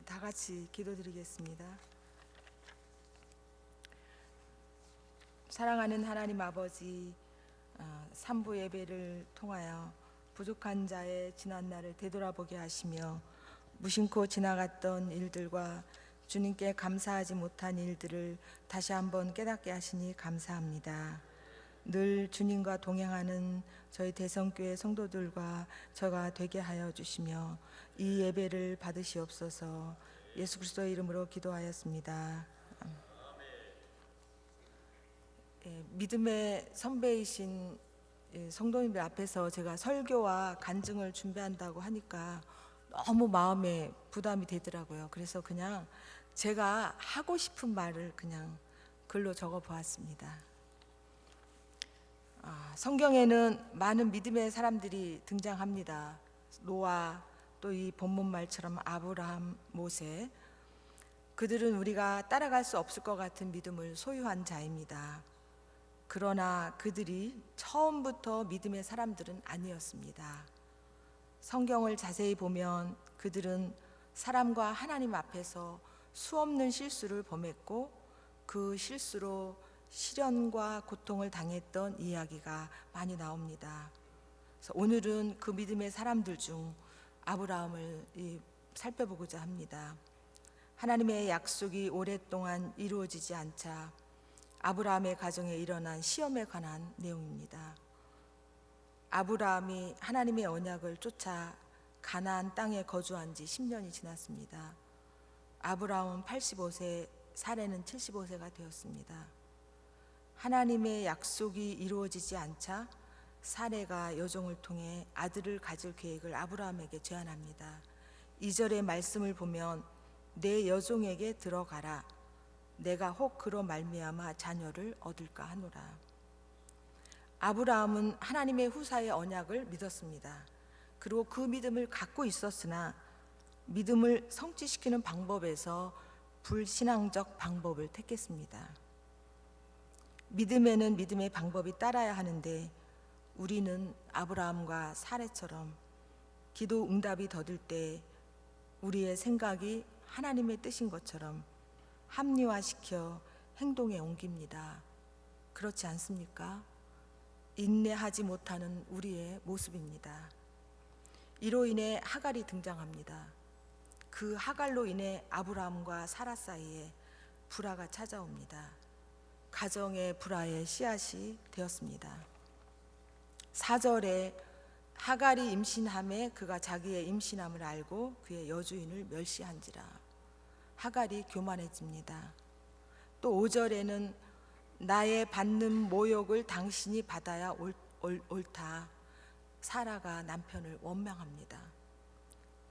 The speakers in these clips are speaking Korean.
다 같이 기도드리겠습니다. 사랑하는 하나님 아버지, 삼부 예배를 통하여 부족한 자의 지난 날을 되돌아보게 하시며 무심코 지나갔던 일들과 주님께 감사하지 못한 일들을 다시 한번 깨닫게 하시니 감사합니다. 늘 주님과 동행하는 저희 대성교회 성도들과 저가 되게 하여 주시며 이 예배를 받으시옵소서. 예수 그리스도의 이름으로 기도하였습니다. 믿음의 선배이신 성도님들 앞에서 제가 설교와 간증을 준비한다고 하니까 너무 마음에 부담이 되더라고요. 그래서 그냥 제가 하고 싶은 말을 그냥 글로 적어 보았습니다. 성경에는 많은 믿음의 사람들이 등장합니다. 노아, 또 이 본문 말처럼 아브라함, 모세. 그들은 우리가 따라갈 수 없을 것 같은 믿음을 소유한 자입니다. 그러나 그들이 처음부터 믿음의 사람들은 아니었습니다. 성경을 자세히 보면 그들은 사람과 하나님 앞에서 수없는 실수를 범했고 그 실수로 시련과 고통을 당했던 이야기가 많이 나옵니다. 그래서 오늘은 그 믿음의 사람들 중 아브라함을 살펴보고자 합니다. 하나님의 약속이 오랫동안 이루어지지 않자 아브라함의 가정에 일어난 시험에 관한 내용입니다. 아브라함이 하나님의 언약을 쫓아 가나안 땅에 거주한 지 10년이 지났습니다. 아브라함은 85세, 사레는 75세가 되었습니다. 하나님의 약속이 이루어지지 않자 사레가 여종을 통해 아들을 가질 계획을 아브라함에게 제안합니다. 2절의 말씀을 보면 내 여종에게 들어가라. 내가 혹 그로 말미암아 자녀를 얻을까 하노라. 아브라함은 하나님의 후사의 언약을 믿었습니다. 그리고 그 믿음을 갖고 있었으나 믿음을 성취시키는 방법에서 불신앙적 방법을 택했습니다. 믿음에는 믿음의 방법이 따라야 하는데 우리는 아브라함과 사레처럼 기도 응답이 더딜 때 우리의 생각이 하나님의 뜻인 것처럼 합리화시켜 행동에 옮깁니다. 그렇지 않습니까? 인내하지 못하는 우리의 모습입니다. 이로 인해 하갈이 등장합니다. 그 하갈로 인해 아브라함과 사라 사이에 불화가 찾아옵니다. 가정의 불화의 씨앗이 되었습니다. 4절에 하갈이 임신함에 그가 자기의 임신함을 알고 그의 여주인을 멸시한지라. 하갈이 교만해집니다. 또 5절에는 나의 받는 모욕을 당신이 받아야 옳다. 사라가 남편을 원망합니다.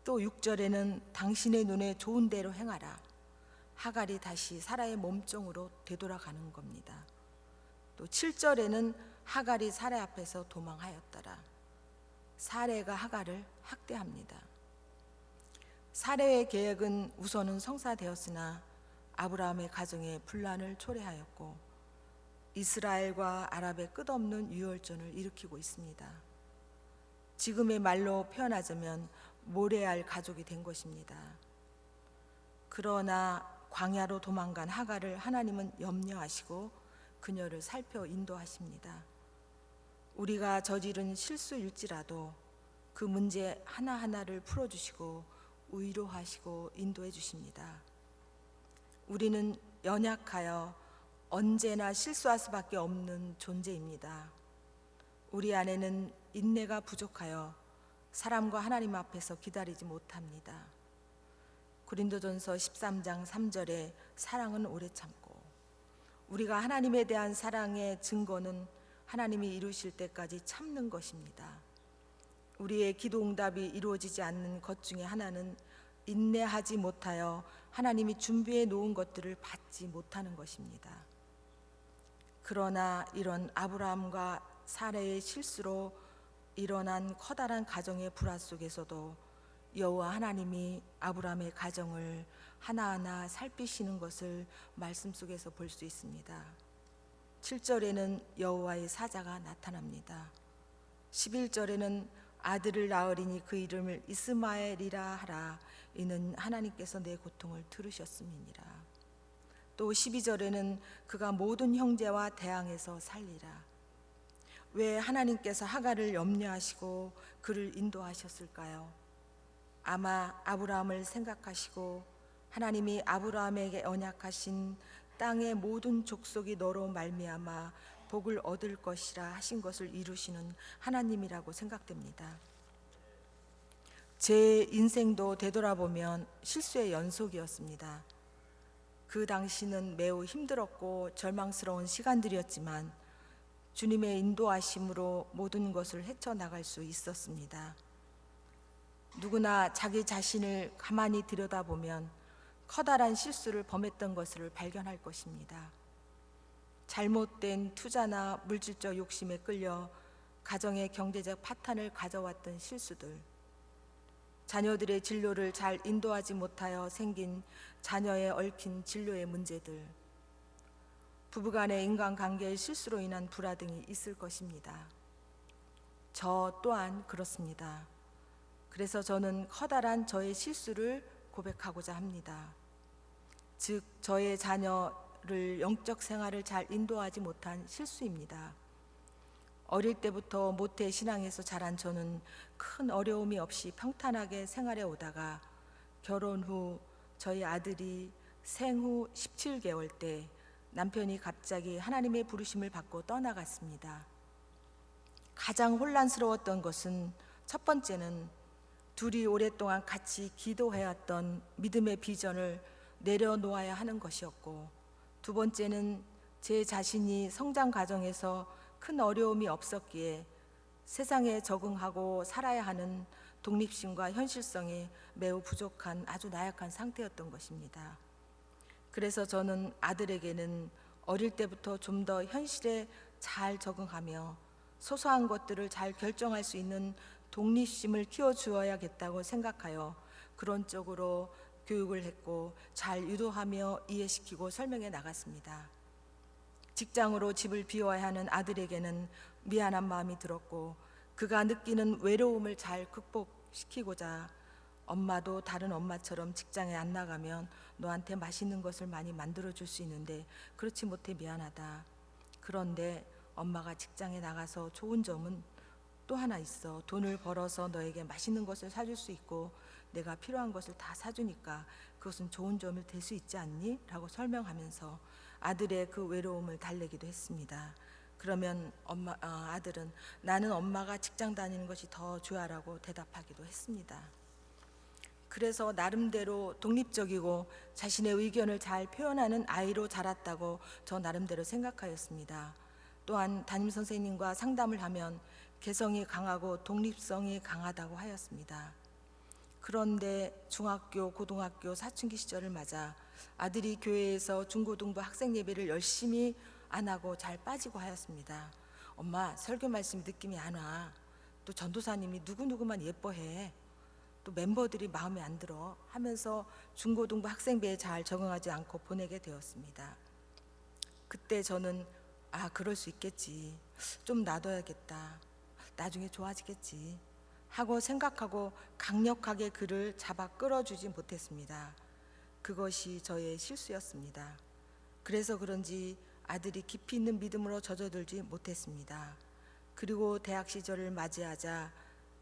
또 6절에는 당신의 눈에 좋은 대로 행하라. 하갈이 다시 사라의 몸종으로 되돌아가는 겁니다. 또 7절에는 하갈이 사레 앞에서 도망하였더라. 사레가 하갈을 학대합니다. 사레의 계획은 우선은 성사되었으나 아브라함의 가정에 분란을 초래하였고 이스라엘과 아랍의 끝없는 유혈전을 일으키고 있습니다. 지금의 말로 표현하자면 모래알 가족이 된 것입니다. 그러나 광야로 도망간 하갈을 하나님은 염려하시고 그녀를 살펴 인도하십니다. 우리가 저지른 실수일지라도 그 문제 하나하나를 풀어주시고 위로하시고 인도해 주십니다. 우리는 연약하여 언제나 실수할 수밖에 없는 존재입니다. 우리 안에는 인내가 부족하여 사람과 하나님 앞에서 기다리지 못합니다. 고린도전서 13장 3절에 사랑은 오래 참고, 우리가 하나님에 대한 사랑의 증거는 하나님이 이루실 때까지 참는 것입니다. 우리의 기도 응답이 이루어지지 않는 것 중에 하나는 인내하지 못하여 하나님이 준비해 놓은 것들을 받지 못하는 것입니다. 그러나 이런 아브라함과 사레의 실수로 일어난 커다란 가정의 불화 속에서도 여호와 하나님이 아브라함의 가정을 하나하나 살피시는 것을 말씀 속에서 볼 수 있습니다. 7절에는 여호와의 사자가 나타납니다. 11절에는 아들을 낳으리니 그 이름을 이스마엘이라 하라. 이는 하나님께서 내 고통을 들으셨음이니라. 또 12절에는 그가 모든 형제와 대항해서 살리라. 왜 하나님께서 하갈을 염려하시고 그를 인도하셨을까요? 아마 아브라함을 생각하시고 하나님이 아브라함에게 언약하신 땅의 모든 족속이 너로 말미암아 복을 얻을 것이라 하신 것을 이루시는 하나님이라고 생각됩니다. 제 인생도 되돌아보면 실수의 연속이었습니다. 그 당시는 매우 힘들었고 절망스러운 시간들이었지만 주님의 인도하심으로 모든 것을 헤쳐나갈 수 있었습니다. 누구나 자기 자신을 가만히 들여다보면 커다란 실수를 범했던 것을 발견할 것입니다. 잘못된 투자나 물질적 욕심에 끌려 가정의 경제적 파탄을 가져왔던 실수들, 자녀들의 진로를 잘 인도하지 못하여 생긴 자녀에 얽힌 진로의 문제들, 부부간의 인간관계의 실수로 인한 불화 등이 있을 것입니다. 저 또한 그렇습니다. 그래서 저는 커다란 저의 실수를 고백하고자 합니다. 즉, 저의 자녀를 영적 생활을 잘 인도하지 못한 실수입니다. 어릴 때부터 모태 신앙에서 자란 저는 큰 어려움이 없이 평탄하게 생활해 오다가 결혼 후 저희 아들이 생후 17개월 때 남편이 갑자기 하나님의 부르심을 받고 떠나갔습니다. 가장 혼란스러웠던 것은 첫 번째는 둘이 오랫동안 같이 기도해왔던 믿음의 비전을 내려놓아야 하는 것이었고, 두 번째는 제 자신이 성장 과정에서 큰 어려움이 없었기에 세상에 적응하고 살아야 하는 독립심과 현실성이 매우 부족한 아주 나약한 상태였던 것입니다. 그래서 저는 아들에게는 어릴 때부터 좀 더 현실에 잘 적응하며 소소한 것들을 잘 결정할 수 있는 독립심을 키워주어야겠다고 생각하여 그런 쪽으로 교육을 했고 잘 유도하며 이해시키고 설명해 나갔습니다. 직장으로 집을 비워야 하는 아들에게는 미안한 마음이 들었고 그가 느끼는 외로움을 잘 극복시키고자 엄마도 다른 엄마처럼 직장에 안 나가면 너한테 맛있는 것을 많이 만들어줄 수 있는데 그렇지 못해 미안하다. 그런데 엄마가 직장에 나가서 좋은 점은 또 하나 있어. 돈을 벌어서 너에게 맛있는 것을 사줄 수 있고 내가 필요한 것을 다 사주니까 그것은 좋은 점이 될 수 있지 않니? 라고 설명하면서 아들의 그 외로움을 달래기도 했습니다. 그러면 아들은 나는 엄마가 직장 다니는 것이 더 좋아라고 대답하기도 했습니다. 그래서 나름대로 독립적이고 자신의 의견을 잘 표현하는 아이로 자랐다고 저 나름대로 생각하였습니다. 또한 담임선생님과 상담을 하면 개성이 강하고 독립성이 강하다고 하였습니다. 그런데 중학교, 고등학교 사춘기 시절을 맞아 아들이 교회에서 중고등부 학생 예배를 열심히 안 하고 잘 빠지고 하였습니다. 엄마, 설교 말씀이 느낌이 안 와. 또 전도사님이 누구누구만 예뻐해. 또 멤버들이 마음에 안 들어 하면서 중고등부 학생배에 잘 적응하지 않고 보내게 되었습니다. 그때 저는 그럴 수 있겠지. 좀 놔둬야겠다. 나중에 좋아지겠지. 하고 생각하고 강력하게 그를 잡아 끌어주지 못했습니다. 그것이 저의 실수였습니다. 그래서 그런지 아들이 깊이 있는 믿음으로 젖어들지 못했습니다. 그리고 대학 시절을 맞이하자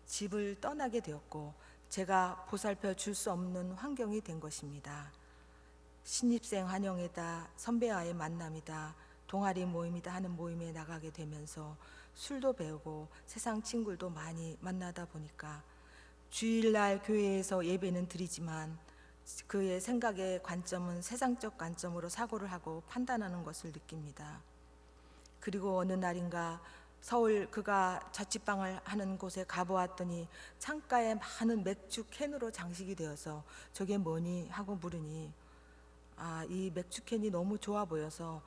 집을 떠나게 되었고 제가 보살펴 줄 수 없는 환경이 된 것입니다. 신입생 환영회다, 선배와의 만남이다, 동아리 모임이다 하는 모임에 나가게 되면서 술도 배우고 세상 친구들도 많이 만나다 보니까 주일날 교회에서 예배는 드리지만 그의 생각의 관점은 세상적 관점으로 사고를 하고 판단하는 것을 느낍니다. 그리고 어느 날인가 서울 그가 자취방을 하는 곳에 가보았더니 창가에 많은 맥주 캔으로 장식이 되어서 저게 뭐니 하고 물으니 이 맥주 캔이 너무 좋아 보여서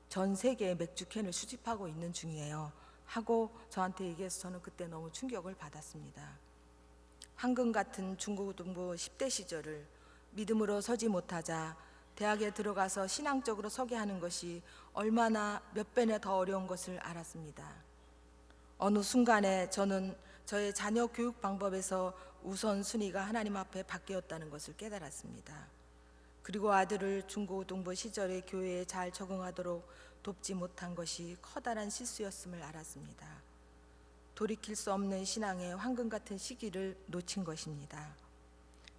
전 세계의 맥주 캔을 수집하고 있는 중이에요 하고 저한테 얘기해서 저는 그때 너무 충격을 받았습니다. 황금 같은 중고등부 10대 시절을 믿음으로 서지 못하자 대학에 들어가서 신앙적으로 서게 하는 것이 얼마나 몇 배나 더 어려운 것을 알았습니다. 어느 순간에 저는 저의 자녀 교육 방법에서 우선순위가 하나님 앞에 바뀌었다는 것을 깨달았습니다. 그리고 아들을 중고등부 시절에 교회에 잘 적응하도록 돕지 못한 것이 커다란 실수였음을 알았습니다. 돌이킬 수 없는 신앙의 황금 같은 시기를 놓친 것입니다.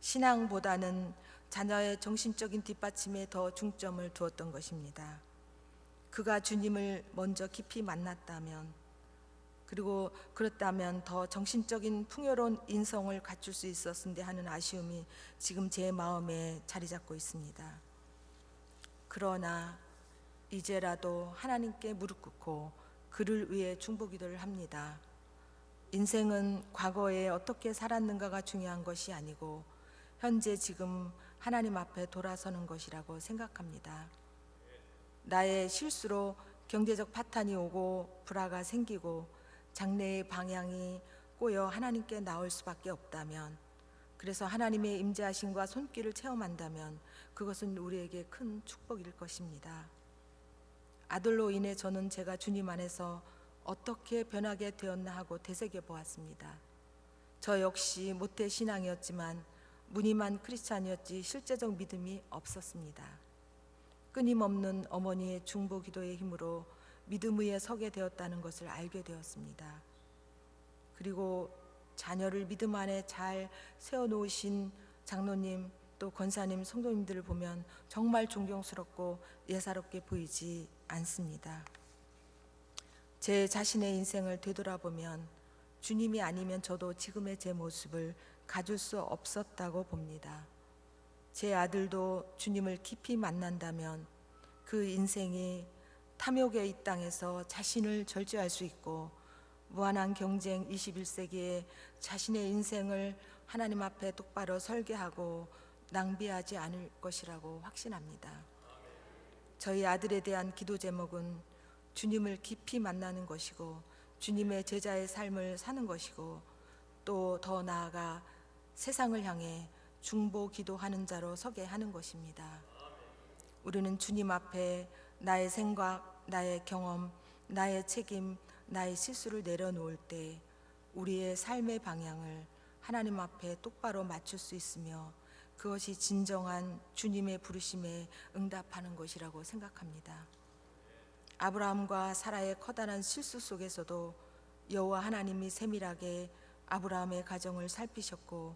신앙보다는 자녀의 정신적인 뒷받침에 더 중점을 두었던 것입니다. 그가 주님을 먼저 깊이 만났다면, 그리고 그렇다면 더 정신적인 풍요로운 인성을 갖출 수 있었는데 하는 아쉬움이 지금 제 마음에 자리 잡고 있습니다. 그러나 이제라도 하나님께 무릎 꿇고 그를 위해 중보기도를 합니다. 인생은 과거에 어떻게 살았는가가 중요한 것이 아니고 현재 지금 하나님 앞에 돌아서는 것이라고 생각합니다. 나의 실수로 경제적 파탄이 오고 불화가 생기고 장래의 방향이 꼬여 하나님께 나올 수밖에 없다면, 그래서 하나님의 임재하심과 손길을 체험한다면 그것은 우리에게 큰 축복일 것입니다. 아들로 인해 저는 제가 주님 안에서 어떻게 변하게 되었나 하고 되새겨 보았습니다. 저 역시 모태 신앙이었지만 무늬만 크리스찬이었지 실제적 믿음이 없었습니다. 끊임없는 어머니의 중보 기도의 힘으로 믿음 위에 서게 되었다는 것을 알게 되었습니다. 그리고 자녀를 믿음 안에 잘 세워놓으신 장로님 또 권사님 성도님들을 보면 정말 존경스럽고 예사롭게 보이지 않습니다. 제 자신의 인생을 되돌아보면 주님이 아니면 저도 지금의 제 모습을 가질 수 없었다고 봅니다. 제 아들도 주님을 깊이 만난다면 그 인생이 탐욕의 이 땅에서 자신을 절제할 수 있고 무한한 경쟁 21세기에 자신의 인생을 하나님 앞에 똑바로 설계하고 낭비하지 않을 것이라고 확신합니다. 저희 아들에 대한 기도 제목은 주님을 깊이 만나는 것이고 주님의 제자의 삶을 사는 것이고 또 더 나아가 세상을 향해 중보 기도하는 자로 서게 하는 것입니다. 우리는 주님 앞에 나의 생각, 나의 경험, 나의 책임, 나의 실수를 내려놓을 때 우리의 삶의 방향을 하나님 앞에 똑바로 맞출 수 있으며 그것이 진정한 주님의 부르심에 응답하는 것이라고 생각합니다. 아브라함과 사라의 커다란 실수 속에서도 여호와 하나님이 세밀하게 아브라함의 가정을 살피셨고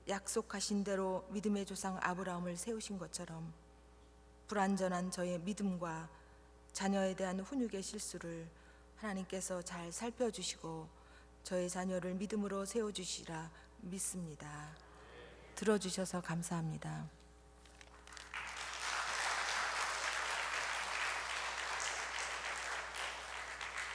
약속하신 대로 믿음의 조상 아브라함을 세우신 것처럼 불완전한 저의 믿음과 자녀에 대한 훈육의 실수를 하나님께서 잘 살펴주시고 저의 자녀를 믿음으로 세워주시라 믿습니다. 들어주셔서 감사합니다.